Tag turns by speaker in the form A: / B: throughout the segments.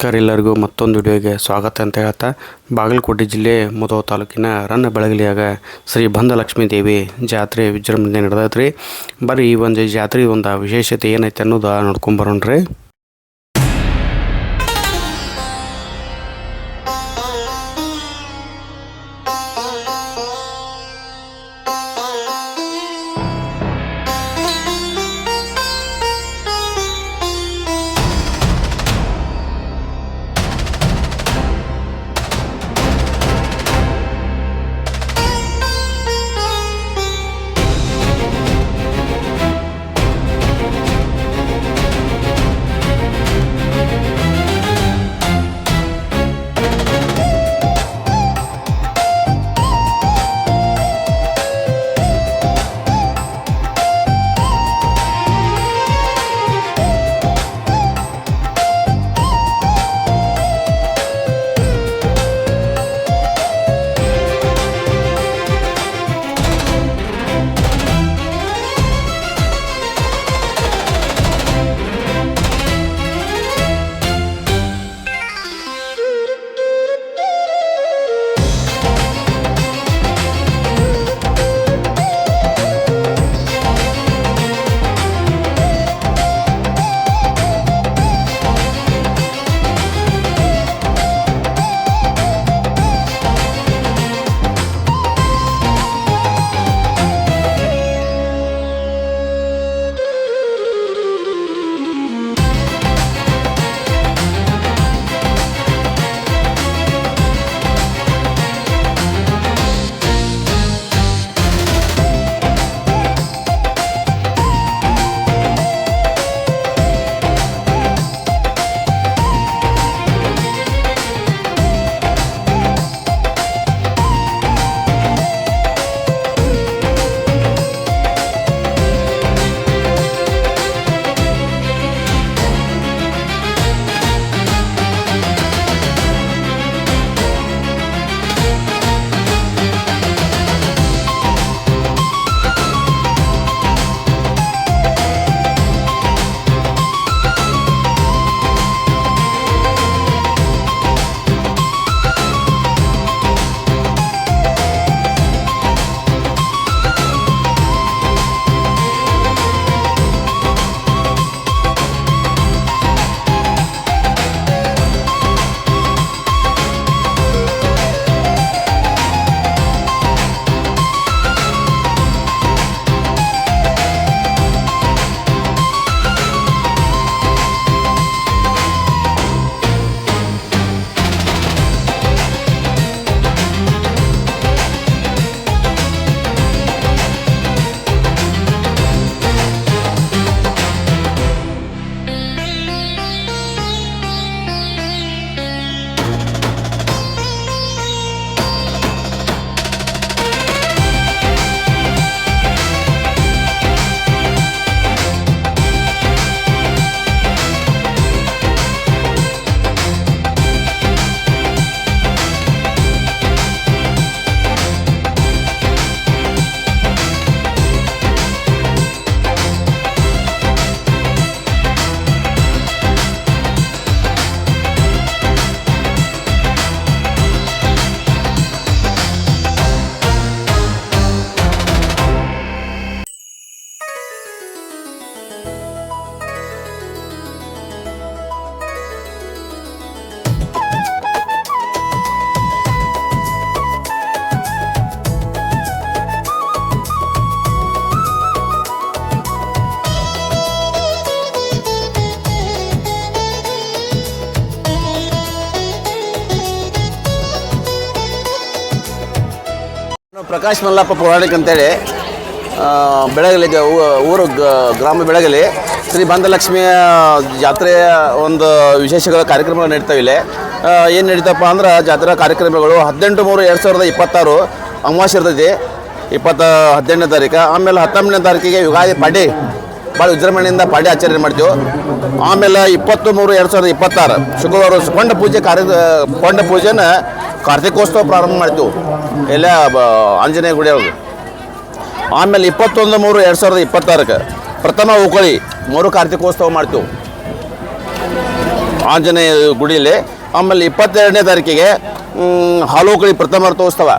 A: ನಮಸ್ಕಾರ ಎಲ್ಲರಿಗೂ ಮತ್ತೊಂದು ವಿಡಿಯೋಗೆ ಸ್ವಾಗತ ಅಂತ ಹೇಳ್ತಾ ಬಾಗಲಕೋಟೆ ಜಿಲ್ಲೆ ಮುಧೋಳ ತಾಲೂಕಿನ ರನ್ನಬೆಳಗಲಿಯಾಗ ಶ್ರೀ ಬಂಧಲಕ್ಷ್ಮೀ ದೇವಿ ಜಾತ್ರೆ ವಿಜೃಂಭಣೆ ನಡೆದೈತ್ರಿ. ಬರ್ರಿ ಈ ಒಂದು ಜಾತ್ರೆ ಒಂದು ವಿಶೇಷತೆ ಏನೈತೆ ಅನ್ನೋದು ನೋಡ್ಕೊಂಡು ಬರೋಣ್ರಿ.
B: ಪ್ರಕಾಶ್ ಮಲ್ಲಪ್ಪ ಪೌರಾಣಿಕ ಅಂತೇಳಿ ಬೆಳಗಲಿಗೆ ಊರು ಗ್ರಾಮ ಬೆಳಗಲಿ ಶ್ರೀ ಬಂಧಲಕ್ಷ್ಮಿಯ ಜಾತ್ರೆಯ ಒಂದು ವಿಶೇಷಗಳ ಕಾರ್ಯಕ್ರಮಗಳು ನಡೀತಾವೆ. ಇಲ್ಲಿ ಏನು ನಡೀತಪ್ಪ ಅಂದ್ರೆ ಜಾತ್ರಾ ಕಾರ್ಯಕ್ರಮಗಳು 18/3/2026 ಅಮಾವಾಸ್ಯೆ ಇರ್ತೈತಿ. 18ನೇ ತಾರೀಕು. ಆಮೇಲೆ 19ನೇ ತಾರೀಕಿಗೆ ಯುಗಾದಿ ಪಾಡ್ಯ ಭಾಳ ವಿಜೃಂಭಣೆಯಿಂದ ಪಾಡ್ಯ ಆಚರಣೆ ಮಾಡ್ತೀವಿ. ಆಮೇಲೆ 20/3/2026 ಶುಕ್ರವಾರ ಕೊಂಡ ಪೂಜೆನ ಕಾರ್ತಿಕೋತ್ಸವ ಪ್ರಾರಂಭ ಮಾಡ್ತೀವಿ ಎಲ್ಲ ಆಂಜನೇಯ ಗುಡಿ ಒಳಗೆ. ಆಮೇಲೆ 21/3/2026 ಪ್ರಥಮ ಉಕಳಿ 3 ಕಾರ್ತಿಕೋತ್ಸವ ಮಾಡ್ತೀವಿ. ಆಂಜನೇಯ ಗುಡಿಯಲ್ಲಿ. ಆಮೇಲೆ 22ನೇ ತಾರೀಕಿಗೆ ಹಾಲೋಕಳಿ ಪ್ರಥಮ ರಥೋತ್ಸವ,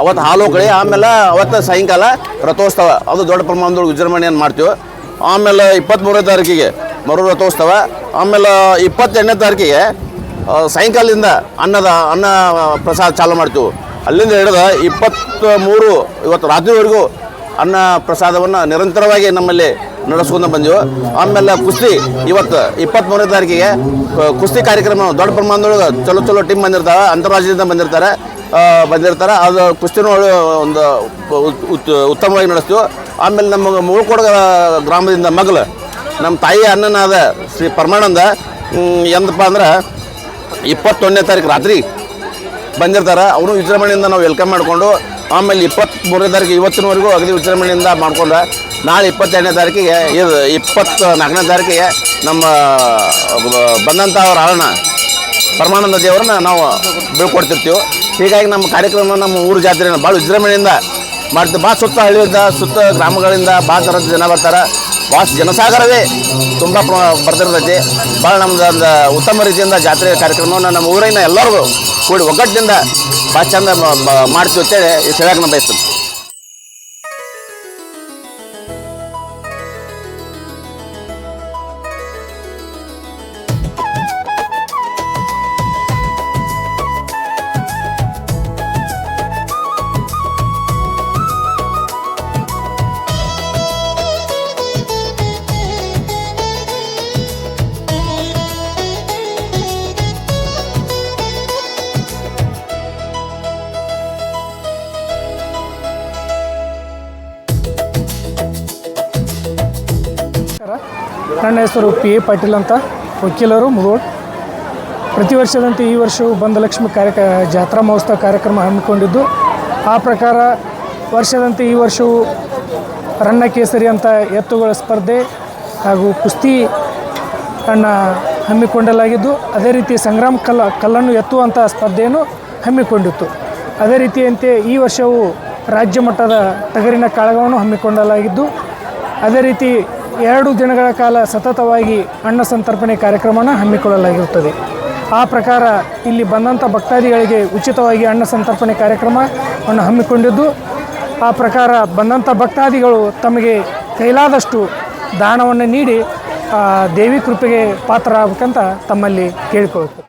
B: ಅವತ್ತು ಹಾಲೋಕಳಿ. ಆಮೇಲೆ ಅವತ್ತು ಸಾಯಂಕಾಲ ರಥೋತ್ಸವ, ಅದು ದೊಡ್ಡ ಪ್ರಮಾಣದೊಳಗೆ ವಿಜೃಂಭಣೆಯನ್ನು ಮಾಡ್ತೀವಿ. ಆಮೇಲೆ 23ನೇ ತಾರೀಕಿಗೆ ಮರು ರಥೋತ್ಸವ. ಆಮೇಲೆ 28ನೇ ತಾರೀಕಿಗೆ ಸಾಯಂಕಾಲದಿಂದ ಅನ್ನ ಪ್ರಸಾದ ಚಾಲು ಮಾಡ್ತೀವಿ. ಅಲ್ಲಿಂದ ಹಿಡಿದು 23 ಇವತ್ತು ರಾತ್ರಿವರೆಗೂ ಅನ್ನ ಪ್ರಸಾದವನ್ನು ನಿರಂತರವಾಗಿ ನಮ್ಮಲ್ಲಿ ನಡೆಸ್ಕೊಂಡು ಬಂದೆವು. ಆಮೇಲೆ ಕುಸ್ತಿ ಇವತ್ತು 23ನೇ ತಾರೀಕಿಗೆ ಕುಸ್ತಿ ಕಾರ್ಯಕ್ರಮ ದೊಡ್ಡ ಪ್ರಮಾಣದೊಳಗೆ ಚಲೋ ಟೀಮ್ ಬಂದಿರ್ತಾರೆ, ಅಂತಾರಾಜ್ಯದಿಂದ ಬಂದಿರ್ತಾರೆ. ಅದು ಕುಸ್ತಿನೂ ಒಂದು ಉತ್ತಮವಾಗಿ ನಡೆಸ್ತೀವಿ. ಆಮೇಲೆ ನಮ್ಮ ಮುಳ್ಕೋಡ ಗ್ರಾಮದಿಂದ ಮಗಳು ನಮ್ಮ ತಾಯಿ ಅಣ್ಣನಾದ ಶ್ರೀ ಪರಮಾನಂದ ಎಂದಪ್ಪ ಅಂದ್ರೆ 21ನೇ ತಾರೀಕು ರಾತ್ರಿ ಬಂದಿರ್ತಾರೆ. ಅವರು ವಿಜೃಂಭಣೆಯಿಂದ ನಾವು ವೆಲ್ಕಮ್ ಮಾಡಿಕೊಂಡು ಆಮೇಲೆ 23ನೇ ತಾರೀಕು ಇವತ್ತಿನವರೆಗೂ ಅಗದಿ ವಿಜೃಂಭಣೆಯಿಂದ ಮಾಡ್ಕೊಂಡು ನಾಳೆ 22ನೇ ತಾರೀಕಿಗೆ 24ನೇ ತಾರೀಕಿಗೆ ನಮ್ಮ ಬಂದಂಥ ಅವ್ರ ಆಳನ ಪರಮಾನಂದ ದೇವರನ್ನ ನಾವು ಬೀಳ್ಕೊಡ್ತಿರ್ತೀವಿ. ಹೀಗಾಗಿ ನಮ್ಮ ಕಾರ್ಯಕ್ರಮ ನಮ್ಮ ಊರು ಜಾತ್ರೆನ ಭಾಳ ವಿಜೃಂಭಣೆಯಿಂದ ಮಾಡ್ತೀವಿ. ಭಾಳ ಸುತ್ತ ಹಳ್ಳಿಯಿಂದ ಸುತ್ತ ಗ್ರಾಮಗಳಿಂದ ಭಾಳ ಥರದ ಜನ ಬರ್ತಾರೆ. ಭಾಳ ಜನಸಾಗರವೇ ತುಂಬ ಬರ್ತಿರ್ತೈತಿ. ಭಾಳ ನಮ್ದು ಒಂದು ಉತ್ತಮ ರೀತಿಯಿಂದ ಜಾತ್ರೆ ಕಾರ್ಯಕ್ರಮವನ್ನು ನಮ್ಮ ಊರಿನ ಎಲ್ಲರಿಗೂ ಕೂಡಿ ಒಗ್ಗಟ್ಟಿನಿಂದ ಭಾಳ ಚಂದ ಮಾಡ್ತೀವಿ ಅಂತೇಳಿ ಹೇಳಕ್ಕೆ ನಾನು ಬಯಸ್ತೀನಿ.
C: ನನ್ನ ಹೆಸರು ಪಿ ಎ ಪಾಟೀಲ್ ಅಂತ, ವಕೀಲರು ಮುಗೋಳ್. ಪ್ರತಿ ವರ್ಷದಂತೆ ಈ ವರ್ಷವೂ ಬಂಧಲಕ್ಷ್ಮಿ ಜಾತ್ರಾ ಮಹೋತ್ಸವ ಕಾರ್ಯಕ್ರಮ ಹಮ್ಮಿಕೊಂಡಿದ್ದು, ಆ ಪ್ರಕಾರ ವರ್ಷದಂತೆ ಈ ವರ್ಷವೂ ರನ್ನ ಕೇಸರಿ ಅಂತ ಎತ್ತುಗಳ ಸ್ಪರ್ಧೆ ಹಾಗೂ ಕುಸ್ತಿ ಹಮ್ಮಿಕೊಳ್ಳಲಾಗಿದ್ದು, ಅದೇ ರೀತಿ ಸಂಗ್ರಾಮ ಕಲ್ಲನ್ನು ಎತ್ತುವಂಥ ಸ್ಪರ್ಧೆಯನ್ನು ಹಮ್ಮಿಕೊಂಡಿತ್ತು. ಅದೇ ರೀತಿಯಂತೆ ಈ ವರ್ಷವೂ ರಾಜ್ಯ ಮಟ್ಟದ ಟಗರಿನ ಕಾಳಗವನ್ನು ಹಮ್ಮಿಕೊಳ್ಳಲಾಗಿದ್ದು, ಅದೇ ರೀತಿ 2 ದಿನಗಳ ಕಾಲ ಸತತವಾಗಿ ಅನ್ನ ಸಂತರ್ಪಣೆ ಕಾರ್ಯಕ್ರಮವನ್ನು ಹಮ್ಮಿಕೊಳ್ಳಲಾಗಿರುತ್ತದೆ. ಆ ಪ್ರಕಾರ ಇಲ್ಲಿ ಬಂದಂಥ ಭಕ್ತಾದಿಗಳಿಗೆ ಉಚಿತವಾಗಿ ಅನ್ನ ಸಂತರ್ಪಣೆ ಕಾರ್ಯಕ್ರಮವನ್ನು ಹಮ್ಮಿಕೊಂಡಿದ್ದು, ಆ ಪ್ರಕಾರ ಬಂದಂಥ ಭಕ್ತಾದಿಗಳು ತಮಗೆ ಕೈಲಾದಷ್ಟು ದಾನವನ್ನು ನೀಡಿ ದೇವಿ ಕೃಪೆಗೆ ಪಾತ್ರರಾಗಬೇಕಂತ ತಮ್ಮಲ್ಲಿ ಕೇಳಿಕೊಳ್ಳುತ್ತೆ.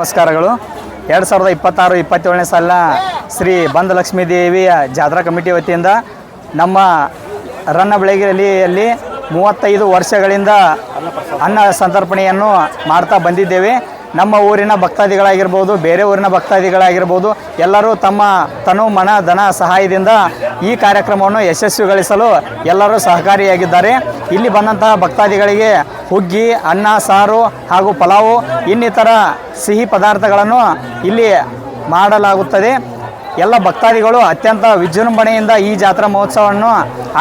D: ನಮಸ್ಕಾರಗಳು. 2026-27ನೇ ಸಾಲಿನ ಶ್ರೀ ಬಂಧಲಕ್ಷ್ಮೀ ದೇವಿಯ ಜಾತ್ರಾ ಕಮಿಟಿ ವತಿಯಿಂದ ನಮ್ಮ ರನ್ನಬೆಳಗೆರೆಯಲ್ಲಿ 35 ವರ್ಷಗಳಿಂದ ಅನ್ನ ಸಂತರ್ಪಣೆಯನ್ನು ಮಾಡ್ತಾ ಬಂದಿದ್ದೇವೆ. ನಮ್ಮ ಊರಿನ ಭಕ್ತಾದಿಗಳಾಗಿರ್ಬೋದು, ಬೇರೆ ಊರಿನ ಭಕ್ತಾದಿಗಳಾಗಿರ್ಬೋದು, ಎಲ್ಲರೂ ತಮ್ಮ ತನು ಮನ ಧನ ಸಹಾಯದಿಂದ ಈ ಕಾರ್ಯಕ್ರಮವನ್ನು ಯಶಸ್ವಿಗೊಳಿಸಲು ಎಲ್ಲರೂ ಸಹಕಾರಿಯಾಗಿದ್ದಾರೆ. ಇಲ್ಲಿ ಬಂದಂತಹ ಭಕ್ತಾದಿಗಳಿಗೆ ಹುಗ್ಗಿ, ಅನ್ನ, ಸಾರು ಹಾಗೂ ಪಲಾವು ಇನ್ನಿತರ ಸಿಹಿ ಪದಾರ್ಥಗಳನ್ನು ಇಲ್ಲಿ ಮಾಡಲಾಗುತ್ತದೆ. ಎಲ್ಲ ಭಕ್ತಾದಿಗಳು ಅತ್ಯಂತ ವಿಜೃಂಭಣೆಯಿಂದ ಈ ಜಾತ್ರಾ ಮಹೋತ್ಸವವನ್ನು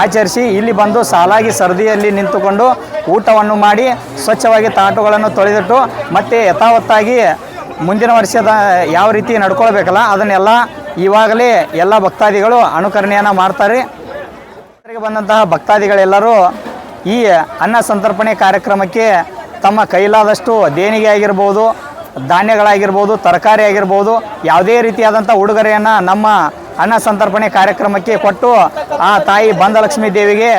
D: ಆಚರಿಸಿ ಇಲ್ಲಿ ಬಂದು ಸಾಲಾಗಿ ಸರದಿಯಲ್ಲಿ ನಿಂತುಕೊಂಡು ಊಟವನ್ನು ಮಾಡಿ ಸ್ವಚ್ಛವಾಗಿ ತಾಟುಗಳನ್ನು ತೊಳೆದಿಟ್ಟು ಮತ್ತೆ ಯಥಾವತ್ತಾಗಿ ಮುಂದಿನ ವರ್ಷದ ಯಾವ ರೀತಿ ನಡ್ಕೊಳ್ಬೇಕಲ್ಲ ಅದನ್ನೆಲ್ಲ ಇವಾಗಲೇ ಎಲ್ಲ ಭಕ್ತಾದಿಗಳು ಅನುಕರಣೆಯನ್ನು ಮಾಡ್ತಾರೆ. ಬಂದಂತಹ ಭಕ್ತಾದಿಗಳೆಲ್ಲರೂ ಈ ಅನ್ನ ಸಂತರ್ಪಣೆ ಕಾರ್ಯಕ್ರಮಕ್ಕೆ ತಮ್ಮ ಕೈಲಾದಷ್ಟು ದೇಣಿಗೆ ಆಗಿರ್ಬೋದು, ಧಾನ್ಯಗಳಾಗಿರ್ಬೋದು, ತರಕಾರಿ ಆಗಿರ್ಬೋದು, ಯಾವುದೇ ರೀತಿಯಾದಂಥ ಉಡುಗೊರೆಯನ್ನು ನಮ್ಮ ಅನ್ನ ಸಂತರ್ಪಣೆ ಕಾರ್ಯಕ್ರಮಕ್ಕೆ ಕೊಟ್ಟು ಆ ತಾಯಿ ಬಂಧಲಕ್ಷ್ಮೀ ದೇವಿಗೆ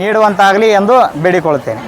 D: ನೀಡುವಂತಾಗಲಿ ಎಂದು ಬೇಡಿಕೊಳ್ಳುತ್ತೇನೆ.